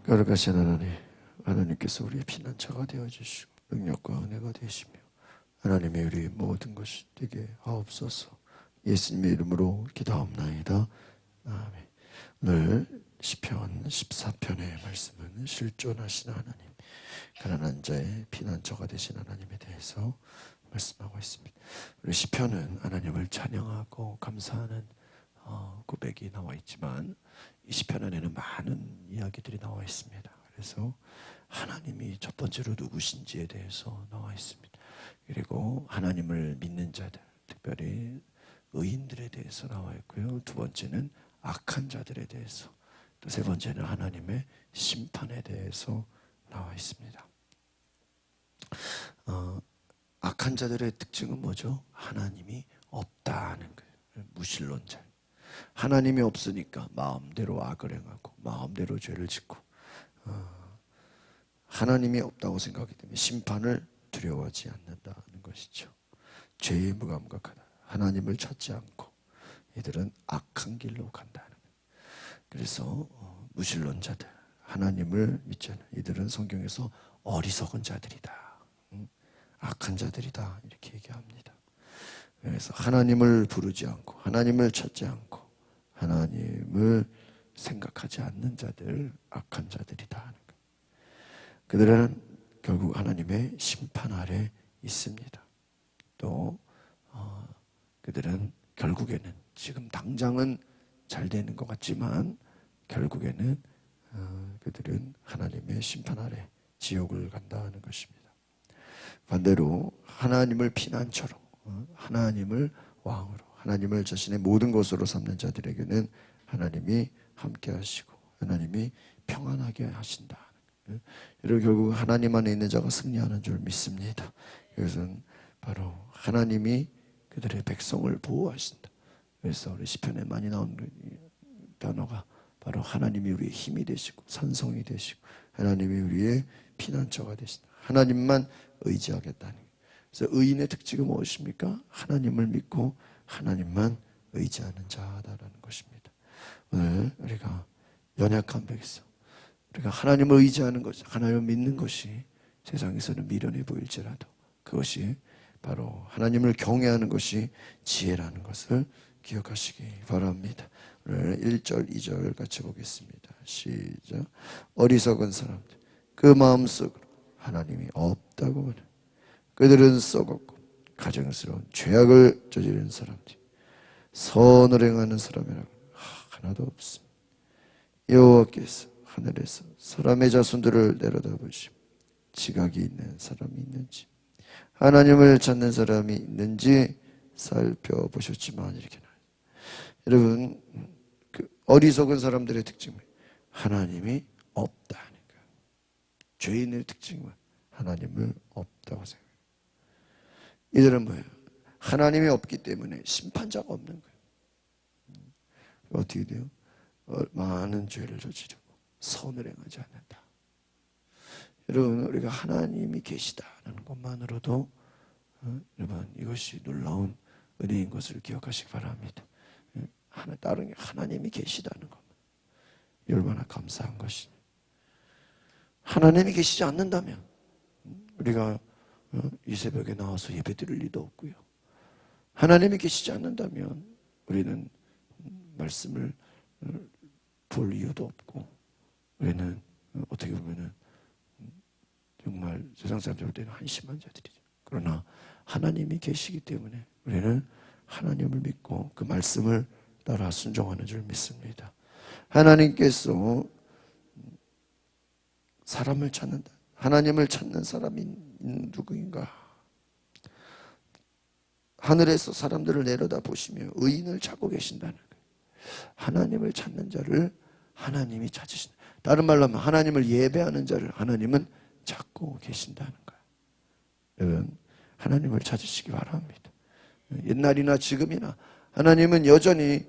거룩하신 하나님, 하나님께서 우리의 피난처가 되어주시고 능력과 은혜가 되시며 하나님의 우리 모든 것이 되게 하옵소서. 예수님의 이름으로 기도하옵나이다. 아멘. 오늘 시편 14편의 말씀은 실존하신 하나님, 가난한 자의 피난처가 되신 하나님에 대해서 말씀하고 있습니다. 우리 시편은 하나님을 찬양하고 감사하는 고백이 나와 있지만 이 시편 안에는 많은 이야기들이 나와 있습니다. 그래서 하나님이 첫 번째로 누구신지에 대해서 나와 있습니다. 그리고 하나님을 믿는 자들, 특별히 의인들에 대해서 나와 있고요. 두 번째는 악한 자들에 대해서, 또 세 번째는 하나님의 심판에 대해서 나와 있습니다. 악한 자들의 특징은 뭐죠? 하나님이 없다는 거예요. 무신론자. 하나님이 없으니까 마음대로 악을 행하고 마음대로 죄를 짓고 하나님이 없다고 생각하기 때문에 심판을 두려워하지 않는다는 것이죠. 죄에 무감각하다. 하나님을 찾지 않고 이들은 악한 길로 간다는 거예요. 그래서 무신론자들, 하나님을 믿지 않는 이들은 성경에서 어리석은 자들이다, 악한 자들이다 이렇게 얘기합니다. 그래서 하나님을 부르지 않고 하나님을 찾지 않고 하나님을 생각하지 않는 자들, 악한 자들이다 하는 거예요. 그들은 결국 하나님의 심판 아래 있습니다. 또 그들은 결국에는, 지금 당장은 잘 되는 것 같지만 결국에는 그들은 하나님의 심판 아래 지옥을 간다는 것입니다. 반대로 하나님을 피난처로, 하나님을 왕으로, 하나님을 자신의 모든 것으로 삼는 자들에게는 하나님이 함께 하시고 하나님이 평안하게 하신다. 여러분, 결국 하나님 안에 있는 자가 승리하는 줄 믿습니다. 이것은 바로 하나님이 그들의 백성을 보호하신다. 그래서 우리 시편에 많이 나온 단어가 바로 하나님이 우리의 힘이 되시고 산성이 되시고 하나님이 우리의 피난처가 되신다. 하나님만 의지하겠다는 거예요. 그래서 의인의 특징은 무엇입니까? 하나님을 믿고 하나님만 의지하는 자다라는 것입니다. 오늘 우리가 연약한 백성, 우리가 하나님을 의지하는 것, 하나님을 믿는 것이 세상에서는 미련해 보일지라도 그것이 바로 하나님을 경외하는 것이 지혜라는 것을 기억하시기 바랍니다. 오늘 1절, 2절 같이 보겠습니다. 시작. 어리석은 사람들, 그 마음속으로 하나님이 없다고 말해. 그들은 썩었고 가증스러운 죄악을 저지르는 사람들, 선을 행하는 사람이라고 하나도 없습니다. 여호와께서 하늘에서 사람의 자손들을 내려다보시고 지각이 있는 사람이 있는지, 하나님을 찾는 사람이 있는지 살펴보셨지만 이렇게 나와요. 여러분, 그 어리석은 사람들의 특징은 하나님이 없다는 거예요. 죄인의 특징은 하나님을 없다고 생각해요. 이들은 뭐예요? 하나님이 없기 때문에 심판자가 없는 거예요. 어떻게 돼요? 많은 죄를 저지르고 선을 행하지 않는다. 여러분, 우리가 하나님이 계시다는 것만으로도 여러분, 이것이 놀라운 은혜인 것을 기억하시기 바랍니다. 다른 게 하나님이 계시다는 것, 얼마나 감사한 것이냐. 하나님이 계시지 않는다면 우리가 이 새벽에 나와서 예배 드릴 리도 없고요. 하나님이 계시지 않는다면 우리는 말씀을 볼 이유도 없고, 우리는 어떻게 보면은 정말 세상 사람들 볼 때는 한심한 자들이죠. 그러나 하나님이 계시기 때문에 우리는 하나님을 믿고 그 말씀을 따라 순종하는 줄 믿습니다. 하나님께서 사람을 찾는다. 하나님을 찾는 사람이 누구인가? 하늘에서 사람들을 내려다 보시며 의인을 찾고 계신다는 거예요. 하나님을 찾는 자를 하나님이 찾으신다. 다른 말로 하면 하나님을 예배하는 자를 하나님은 찾고 계신다는 거예요. 여러분, 하나님을 찾으시기 바랍니다. 옛날이나 지금이나 하나님은 여전히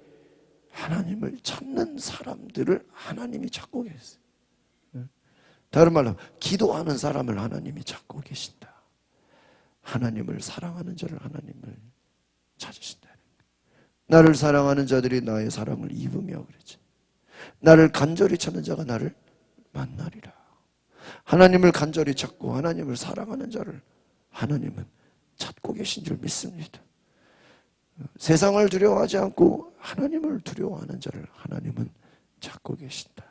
하나님을 찾는 사람들을 하나님이 찾고 계세요. 다른 말로 하면 기도하는 사람을 하나님이 찾고 계신다. 하나님을 사랑하는 자를 하나님을 찾으신다는 거예요. 나를 사랑하는 자들이 나의 사랑을 입으며 그러죠. 나를 간절히 찾는 자가 나를 만나리라. 하나님을 간절히 찾고 하나님을 사랑하는 자를 하나님은 찾고 계신 줄 믿습니다. 세상을 두려워하지 않고 하나님을 두려워하는 자를 하나님은 찾고 계신다.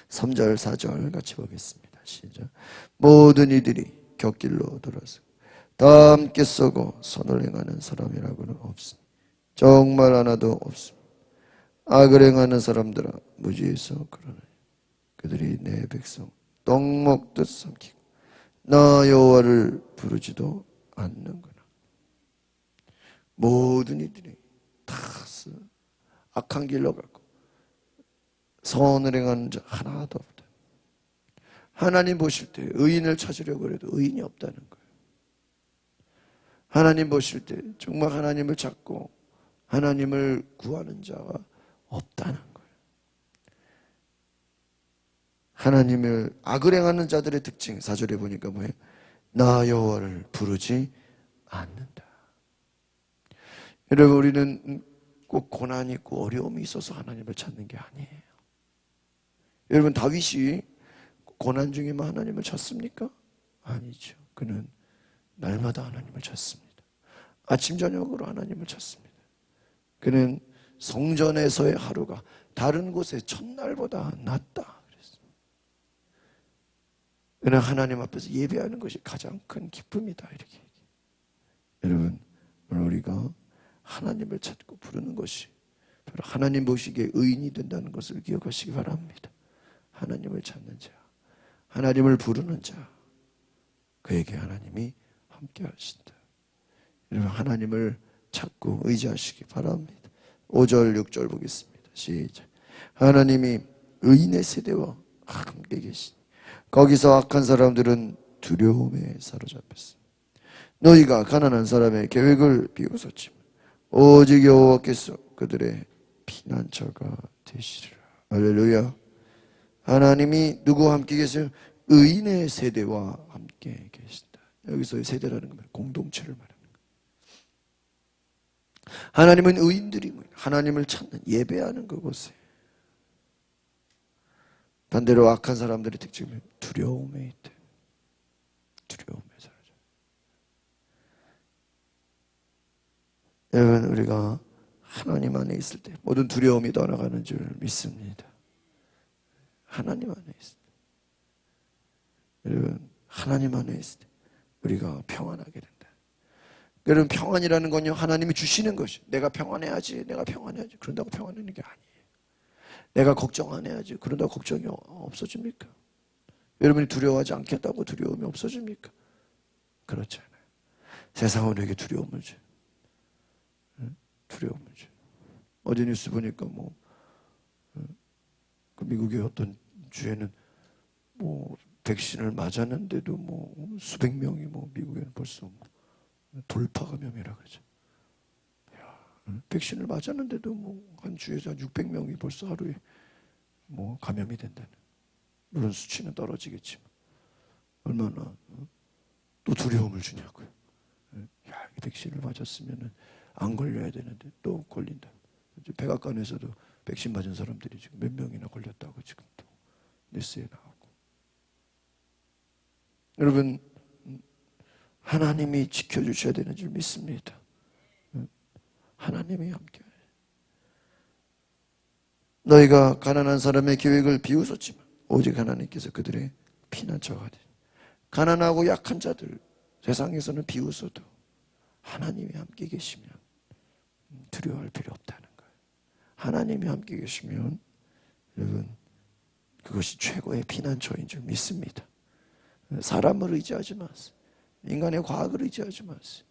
3절 4절 같이 보겠습니다. 시작. 모든 이들이 곁길로 돌아서 다 함께 서고 선을 행하는 사람이라고는 없으니 정말 하나도 없습니다. 악을 행하는 사람들아 무지해서 그러느니 그들이 내 백성 떡 먹듯 삼키고 나 여호와를 부르지도 않는구나. 모든 이들이 다 악한 길로 가고 선을 행하는 자 하나도 없다. 하나님 보실 때 의인을 찾으려고 해도 의인이 없다는 거예요. 하나님 보실 때 정말 하나님을 찾고 하나님을 구하는 자가 없다는 거예요. 하나님을 악을 행하는 자들의 특징 4절에 보니까 뭐예요? 나 여호와를 부르지 않는다. 여러분, 우리는 꼭 고난이 있고 어려움이 있어서 하나님을 찾는 게 아니에요. 여러분, 다윗이 고난 중에만 하나님을 찾습니까? 아니죠. 그는 날마다 하나님을 찾습니다. 아침 저녁으로 하나님을 찾습니다. 그는 성전에서의 하루가 다른 곳의 첫날보다 낫다 그랬어요. 그는 하나님 앞에서 예배하는 것이 가장 큰 기쁨이다 이렇게 얘기해요. 여러분, 오늘 우리가 하나님을 찾고 부르는 것이 하나님 보시기에 의인이 된다는 것을 기억하시기 바랍니다. 하나님을 찾는 자, 하나님을 부르는 자, 그에게 하나님이 함께 하신다. 여러분, 하나님을 찾고 의지하시기 바랍니다. 5절 6절 보겠습니다. 시작. 하나님이 의인의 세대와 함께 계시니 거기서 악한 사람들은 두려움에 사로잡혔어. 너희가 가난한 사람의 계획을 비웃었지만 오직 여호와께서 그들의 피난처가 되시리라. 할렐루야. 하나님이 누구와 함께 계세요? 의인의 세대와 함께 계신다. 여기서의 세대라는 건 공동체를 말합니다. 하나님은 의인들이 하나님을 찾는 예배하는 그곳에, 반대로 악한 사람들의 특징은 두려움에 있대. 두려움에 사라져. 여러분, 우리가 하나님 안에 있을 때 모든 두려움이 떠나가는 줄 믿습니다. 하나님 안에 있을 때, 여러분, 하나님 안에 있을 때 우리가 평안하게 된다. 여러분, 평안이라는 건요, 하나님이 주시는 것이. 내가 평안해야지, 내가 평안해야지. 그런다고 평안하는 게 아니에요. 내가 걱정 안 해야지. 그런다고 걱정이 없어집니까? 여러분이 두려워하지 않겠다고 두려움이 없어집니까? 그렇지 않아요. 세상은 우리에게 두려움을 줘요. 두려움을 줘요. 어제 뉴스 보니까 그 미국의 어떤 주에는 백신을 맞았는데도 수백 명이 미국에는 벌써 돌파 감염이라 그러죠. 백신을 맞았는데도 한 주에서 한 600명이 벌써 하루에 감염이 된다는. 물론 수치는 떨어지겠지만 얼마나 또 두려움을 주냐고요. 이 백신을 맞았으면 안 걸려야 되는데 또 걸린다. 백악관에서도 백신 맞은 사람들이 지금 몇 명이나 걸렸다고 지금 또 뉴스에 나오고. 여러분, 하나님이 지켜주셔야 되는 줄 믿습니다. 하나님이 함께. 너희가 가난한 사람의 계획을 비웃었지만 오직 하나님께서 그들의 피난처가 되니. 가난하고 약한 자들 세상에서는 비웃어도 하나님이 함께 계시면 두려워할 필요 없다는 거예요. 하나님이 함께 계시면 여러분, 그것이 최고의 피난처인 줄 믿습니다. 사람을 의지하지 마세요. 인간의 과학을 의지하지 마세요.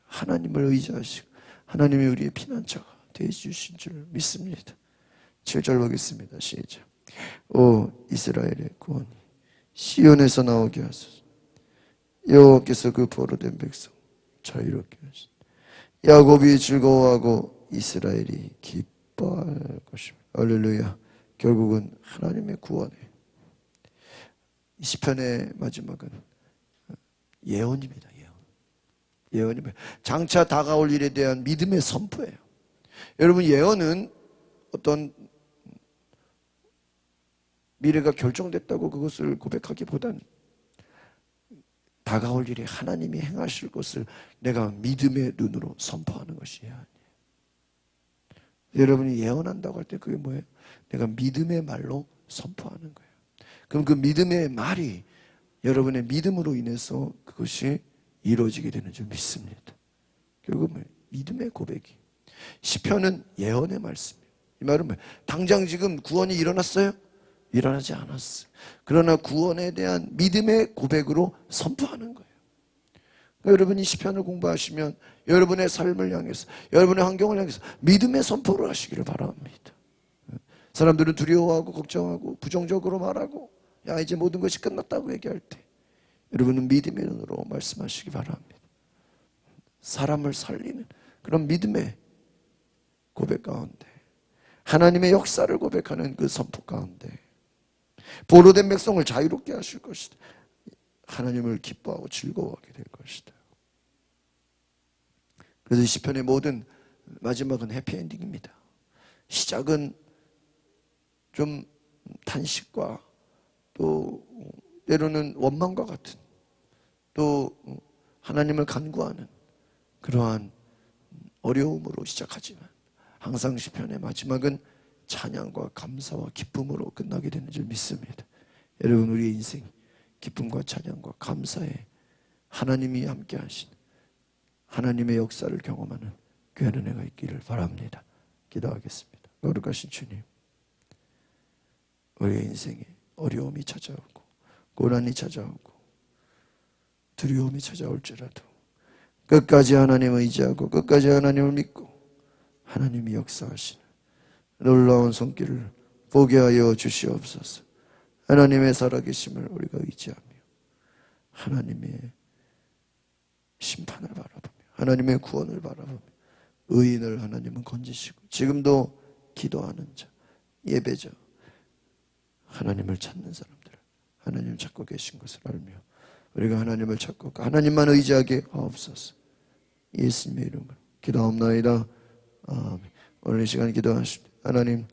하나님을 의지하시고 하나님이 우리의 피난처가 되어주신 줄 믿습니다. 7절 보겠습니다. 시작. 오 이스라엘의 구원이 시온에서 나오게 하소서. 여호와께서 그 포로된 백성 자유롭게 하시니 야곱이 즐거워하고 이스라엘이 기뻐할 것입니다. 할렐루야. 결국은 하나님의 구원에, 이 시편의 마지막은 예언입니다. 예언입니다. 장차 다가올 일에 대한 믿음의 선포예요. 여러분, 예언은 어떤 미래가 결정됐다고 그것을 고백하기보단 다가올 일이 하나님이 행하실 것을 내가 믿음의 눈으로 선포하는 것이 예언이에요. 여러분이 예언한다고 할 때 그게 뭐예요? 내가 믿음의 말로 선포하는 거예요. 그럼 그 믿음의 말이 여러분의 믿음으로 인해서 그것이 이루어지게 되는 줄 믿습니다. 결국은 믿음의 고백이. 시편은 예언의 말씀이에요. 이 말은 뭐예요? 당장 지금 구원이 일어났어요? 일어나지 않았어요. 그러나 구원에 대한 믿음의 고백으로 선포하는 거예요. 그러니까 여러분이 시편을 공부하시면 여러분의 삶을 향해서, 여러분의 환경을 향해서 믿음의 선포를 하시기를 바랍니다. 사람들은 두려워하고 걱정하고 부정적으로 말하고 야 이제 모든 것이 끝났다고 얘기할 때 여러분은 믿음의 눈으로 말씀하시기 바랍니다. 사람을 살리는 그런 믿음의 고백 가운데, 하나님의 역사를 고백하는 그 선포 가운데 보로된 백성을 자유롭게 하실 것이다. 하나님을 기뻐하고 즐거워하게 될 것이다. 그래서 시편의 모든 마지막은 해피엔딩입니다. 시작은 좀 탄식과 또 때로는 원망과 같은, 또 하나님을 간구하는 그러한 어려움으로 시작하지만 항상 시편의 마지막은 찬양과 감사와 기쁨으로 끝나게 되는 줄 믿습니다. 여러분, 우리의 인생 기쁨과 찬양과 감사에 하나님이 함께 하신 하나님의 역사를 경험하는 귀한 은혜가 있기를 바랍니다. 기도하겠습니다. 거룩하신 주님, 우리의 인생에 어려움이 찾아오고 고난이 찾아오고 두려움이 찾아올지라도 끝까지 하나님을 의지하고 끝까지 하나님을 믿고 하나님이 역사하시는 놀라운 손길을 보게 하여 주시옵소서. 하나님의 살아계심을 우리가 의지하며 하나님의 심판을 바라보며 하나님의 구원을 바라보며 의인을 하나님은 건지시고 지금도 기도하는 자, 예배자, 하나님을 찾는 사람들, 하나님을 찾고 계신 것을 알며 우리가 하나님을 찾고 하나님만 의지하게 하옵소서. 예수님의 이름으로 기도하옵나이다. 아멘. 오늘 이 시간 기도하십니다. 하나님,